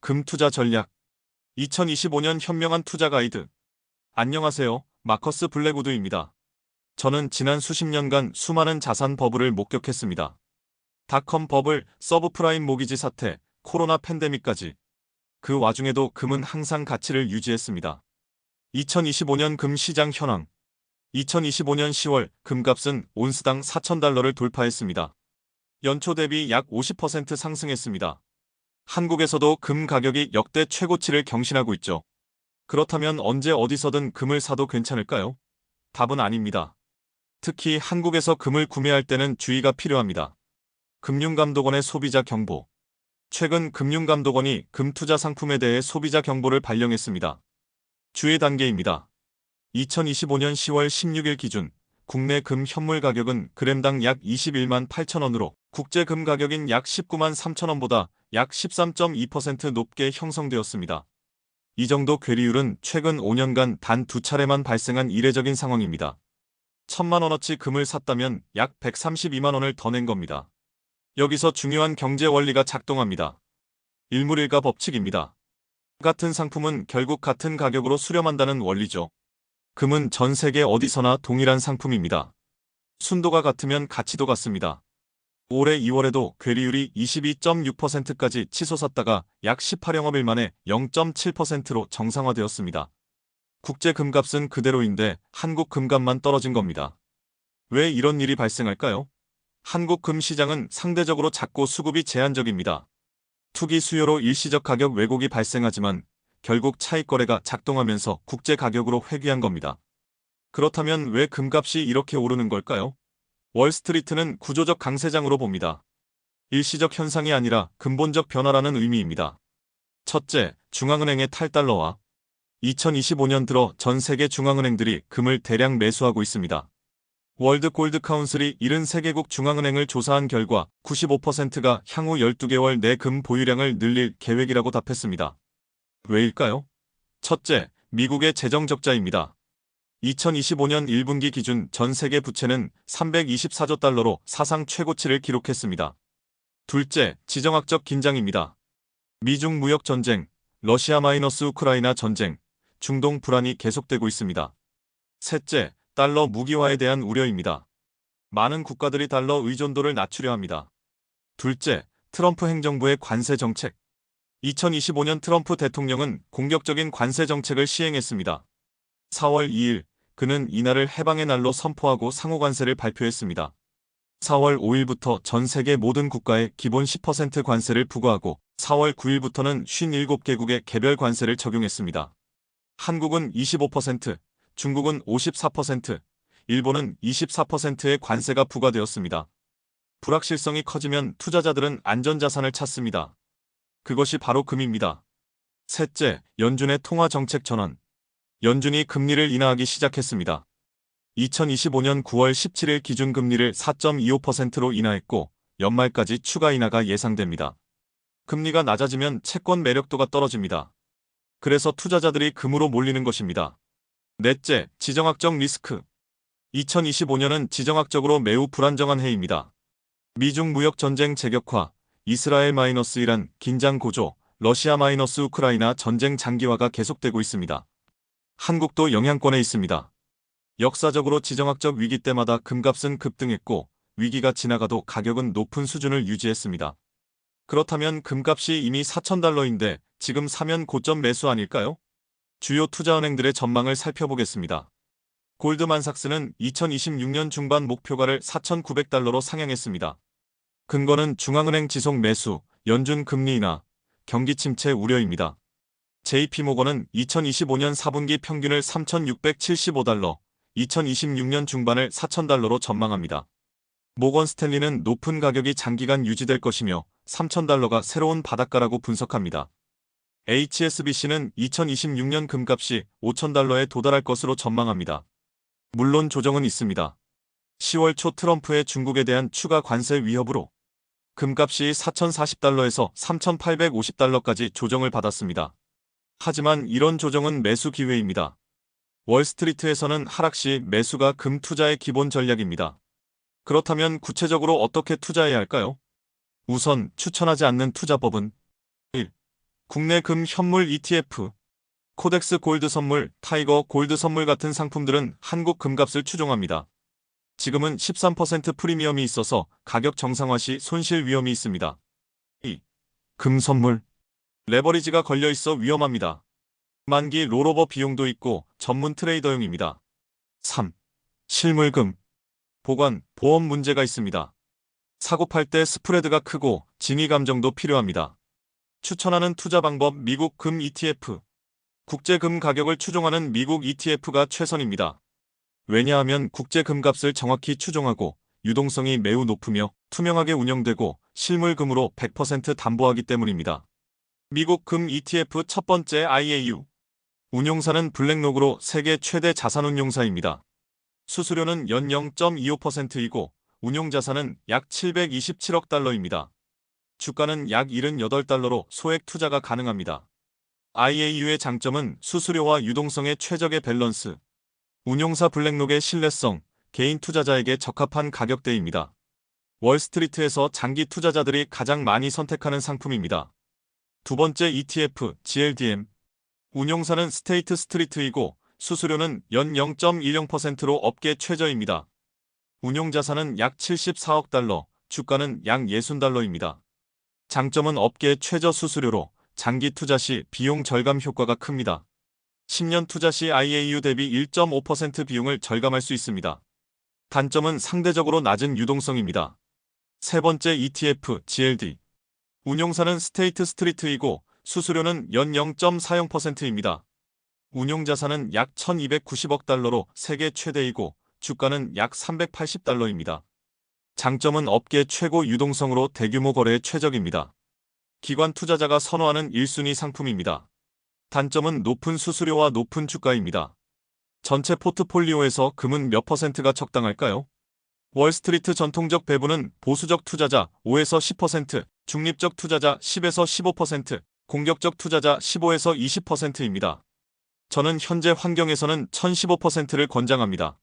금 투자 전략 2025년 현명한 투자 가이드. 안녕하세요. 마커스 블랙우드입니다. 저는 지난 수십 년간 수많은 자산 버블을 목격했습니다. 닷컴 버블, 서브프라임 모기지 사태, 코로나 팬데믹까지. 그 와중에도 금은 항상 가치를 유지했습니다. 2025년 금 시장 현황. 2025년 10월 금값은 온스당 4,000달러를 돌파했습니다. 연초 대비 약 50% 상승했습니다. 한국에서도 금 가격이 역대 최고치를 경신하고 있죠. 그렇다면 언제 어디서든 금을 사도 괜찮을까요? 답은 아닙니다. 특히 한국에서 금을 구매할 때는 주의가 필요합니다. 금융감독원의 소비자 경보. 최근 금융감독원이 금 투자 상품에 대해 소비자 경보를 발령했습니다. 주의 단계입니다. 2025년 10월 16일 기준 국내 금 현물 가격은 그램당 약 21만 8천원으로 국제 금 가격인 약 19만 3천원보다 약 13.2% 높게 형성되었습니다. 이 정도 괴리율은 최근 5년간 단 2차례만 발생한 이례적인 상황입니다. 1,000만원어치 금을 샀다면 약 132만원을 더 낸 겁니다. 여기서 중요한 경제 원리가 작동합니다. 일물일가 법칙입니다. 같은 상품은 결국 같은 가격으로 수렴한다는 원리죠. 금은 전 세계 어디서나 동일한 상품입니다. 순도가 같으면 가치도 같습니다. 올해 2월에도 괴리율이 22.6%까지 치솟았다가 약 18영업일 만에 0.7%로 정상화되었습니다. 국제 금값은 그대로인데 한국 금값만 떨어진 겁니다. 왜 이런 일이 발생할까요? 한국 금 시장은 상대적으로 작고 수급이 제한적입니다. 투기 수요로 일시적 가격 왜곡이 발생하지만 결국 차익 거래가 작동하면서 국제 가격으로 회귀한 겁니다. 그렇다면 왜 금값이 이렇게 오르는 걸까요? 월스트리트는 구조적 강세장으로 봅니다. 일시적 현상이 아니라 근본적 변화라는 의미입니다. 첫째, 중앙은행의 탈달러화. 2025년 들어 전 세계 중앙은행들이 금을 대량 매수하고 있습니다. 월드 골드 카운슬이 73개국 중앙은행을 조사한 결과 95%가 향후 12개월 내 금 보유량을 늘릴 계획이라고 답했습니다. 왜일까요? 첫째, 미국의 재정 적자입니다. 2025년 1분기 기준 전 세계 부채는 324조 달러로 사상 최고치를 기록했습니다. 둘째, 지정학적 긴장입니다. 미중 무역 전쟁, 러시아 마이너스 우크라이나 전쟁, 중동 불안이 계속되고 있습니다. 셋째, 달러 무기화에 대한 우려입니다. 많은 국가들이 달러 의존도를 낮추려 합니다. 둘째, 트럼프 행정부의 관세 정책. 2025년 트럼프 대통령은 공격적인 관세 정책을 시행했습니다. 4월 2일, 그는 이날을 해방의 날로 선포하고 상호관세를 발표했습니다. 4월 5일부터 전 세계 모든 국가에 기본 10% 관세를 부과하고 4월 9일부터는 57개국에 개별 관세를 적용했습니다. 한국은 25%, 중국은 54%, 일본은 24%의 관세가 부과되었습니다. 불확실성이 커지면 투자자들은 안전자산을 찾습니다. 그것이 바로 금입니다. 셋째, 연준의 통화정책 전환. 연준이 금리를 인하하기 시작했습니다. 2025년 9월 17일 기준금리를 4.25%로 인하했고 연말까지 추가 인하가 예상됩니다. 금리가 낮아지면 채권 매력도가 떨어집니다. 그래서 투자자들이 금으로 몰리는 것입니다. 넷째, 지정학적 리스크. 2025년은 지정학적으로 매우 불안정한 해입니다. 미중 무역 전쟁 재격화, 이스라엘-이란 긴장 고조, 러시아-우크라이나 전쟁 장기화가 계속되고 있습니다. 한국도 영향권에 있습니다. 역사적으로 지정학적 위기 때마다 금값은 급등했고 위기가 지나가도 가격은 높은 수준을 유지했습니다. 그렇다면 금값이 이미 4,000달러인데 지금 사면 고점 매수 아닐까요? 주요 투자은행들의 전망을 살펴보겠습니다. 골드만삭스는 2026년 중반 목표가를 4,900달러로 상향했습니다. 근거는 중앙은행 지속 매수, 연준 금리 인하, 경기 침체 우려입니다. JP모건은 2025년 4분기 평균을 3,675달러, 2026년 중반을 4,000달러로 전망합니다. 모건 스탠리는 높은 가격이 장기간 유지될 것이며 3,000달러가 새로운 바닷가라고 분석합니다. HSBC는 2026년 금값이 5,000달러에 도달할 것으로 전망합니다. 물론 조정은 있습니다. 10월 초 트럼프의 중국에 대한 추가 관세 위협으로 금값이 4,040달러에서 3,850달러까지 조정을 받았습니다. 하지만 이런 조정은 매수 기회입니다. 월스트리트에서는 하락 시 매수가 금 투자의 기본 전략입니다. 그렇다면 구체적으로 어떻게 투자해야 할까요? 우선 추천하지 않는 투자법은 1. 국내 금 현물 ETF, 코덱스 골드 선물, 타이거 골드 선물 같은 상품들은 한국 금값을 추종합니다. 지금은 13% 프리미엄이 있어서 가격 정상화 시 손실 위험이 있습니다. 2. 금 선물. 레버리지가 걸려 있어 위험합니다. 만기 롤오버 비용도 있고 전문 트레이더용입니다. 3. 실물금. 보관, 보험 문제가 있습니다. 사고 팔 때 스프레드가 크고 진위 감정도 필요합니다. 추천하는 투자 방법 미국 금 ETF. 국제 금 가격을 추종하는 미국 ETF가 최선입니다. 왜냐하면 국제 금값을 정확히 추종하고 유동성이 매우 높으며 투명하게 운영되고 실물금으로 100% 담보하기 때문입니다. 미국 금 ETF 첫 번째 IAU. 운용사는 블랙록으로 세계 최대 자산운용사입니다. 수수료는 연 0.25%이고 운용자산은 약 727억 달러입니다. 주가는 약 78달러로 소액 투자가 가능합니다. IAU의 장점은 수수료와 유동성의 최적의 밸런스, 운용사 블랙록의 신뢰성, 개인 투자자에게 적합한 가격대입니다. 월스트리트에서 장기 투자자들이 가장 많이 선택하는 상품입니다. 두 번째 ETF, GLDM. 운용사는 스테이트 스트리트이고 수수료는 연 0.10%로 업계 최저입니다. 운용자산은 약 74억 달러, 주가는 약 60달러입니다. 장점은 업계 최저 수수료로 장기 투자 시 비용 절감 효과가 큽니다. 10년 투자 시 IAU 대비 1.5% 비용을 절감할 수 있습니다. 단점은 상대적으로 낮은 유동성입니다. 세 번째 ETF, GLD. 운용사는 스테이트 스트리트이고 수수료는 연 0.40%입니다. 운용자산은 약 1290억 달러로 세계 최대이고 주가는 약 380달러입니다. 장점은 업계 최고 유동성으로 대규모 거래에 최적입니다. 기관 투자자가 선호하는 1순위 상품입니다. 단점은 높은 수수료와 높은 주가입니다. 전체 포트폴리오에서 금은 몇 %가 적당할까요? 월스트리트 전통적 배분은 보수적 투자자 5에서 10%, 중립적 투자자 10에서 15%, 공격적 투자자 15에서 20%입니다. 저는 현재 환경에서는 1015%를 권장합니다.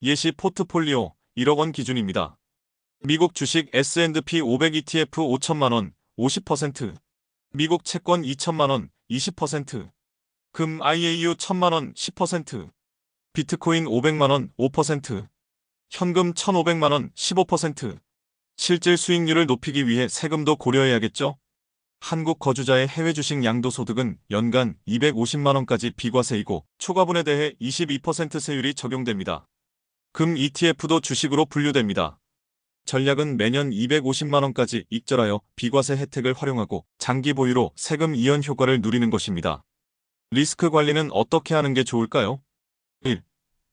예시 포트폴리오 1억 원 기준입니다. 미국 주식 S&P 500 ETF 5천만 원 50%, 미국 채권 2천만 원 20%, 금 IAU 1천만 원 10%, 비트코인 500만 원 5%, 현금 1,500만 원 15%. 실질 수익률을 높이기 위해 세금도 고려해야겠죠? 한국 거주자의 해외 주식 양도소득은 연간 250만 원까지 비과세이고 초과분에 대해 22% 세율이 적용됩니다. 금 ETF도 주식으로 분류됩니다. 전략은 매년 250만 원까지 익절하여 비과세 혜택을 활용하고 장기 보유로 세금 이연 효과를 누리는 것입니다. 리스크 관리는 어떻게 하는 게 좋을까요? 1.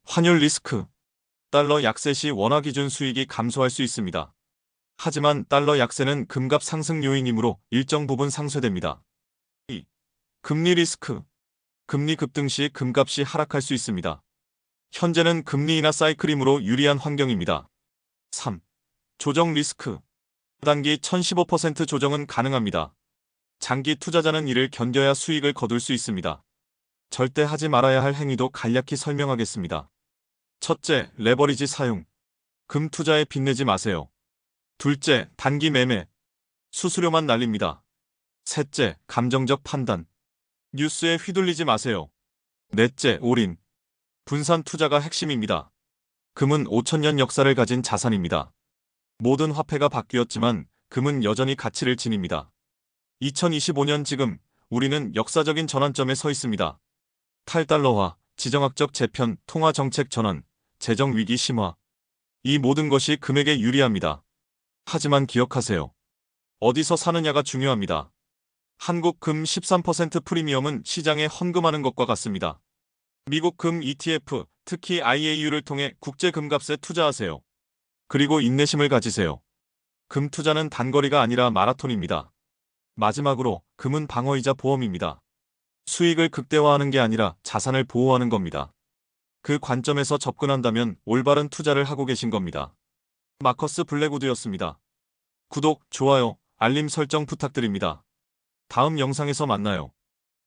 환율 리스크. 달러 약세 시 원화 기준 수익이 감소할 수 있습니다. 하지만 달러 약세는 금값 상승 요인이므로 일정 부분 상쇄됩니다. 2. 금리 리스크. 금리 급등 시 금값이 하락할 수 있습니다. 현재는 금리 인하 사이클이므로 유리한 환경입니다. 3. 조정 리스크. 단기 1015% 조정은 가능합니다. 장기 투자자는 이를 견뎌야 수익을 거둘 수 있습니다. 절대 하지 말아야 할 행위도 간략히 설명하겠습니다. 첫째, 레버리지 사용. 금 투자에 빚내지 마세요. 둘째, 단기 매매. 수수료만 날립니다. 셋째, 감정적 판단. 뉴스에 휘둘리지 마세요. 넷째, 올인. 분산 투자가 핵심입니다. 금은 5천년 역사를 가진 자산입니다. 모든 화폐가 바뀌었지만 금은 여전히 가치를 지닙니다. 2025년 지금 우리는 역사적인 전환점에 서 있습니다. 탈달러화, 지정학적 재편, 통화 정책 전환, 재정 위기 심화. 이 모든 것이 금에게 유리합니다. 하지만 기억하세요. 어디서 사느냐가 중요합니다. 한국 금 13% 프리미엄은 시장에 헌금하는 것과 같습니다. 미국 금 ETF, 특히 IAU를 통해 국제 금값에 투자하세요. 그리고 인내심을 가지세요. 금 투자는 단거리가 아니라 마라톤입니다. 마지막으로 금은 방어이자 보험입니다. 수익을 극대화하는 게 아니라 자산을 보호하는 겁니다. 그 관점에서 접근한다면 올바른 투자를 하고 계신 겁니다. 마커스 블랙우드였습니다. 구독, 좋아요, 알림 설정 부탁드립니다. 다음 영상에서 만나요.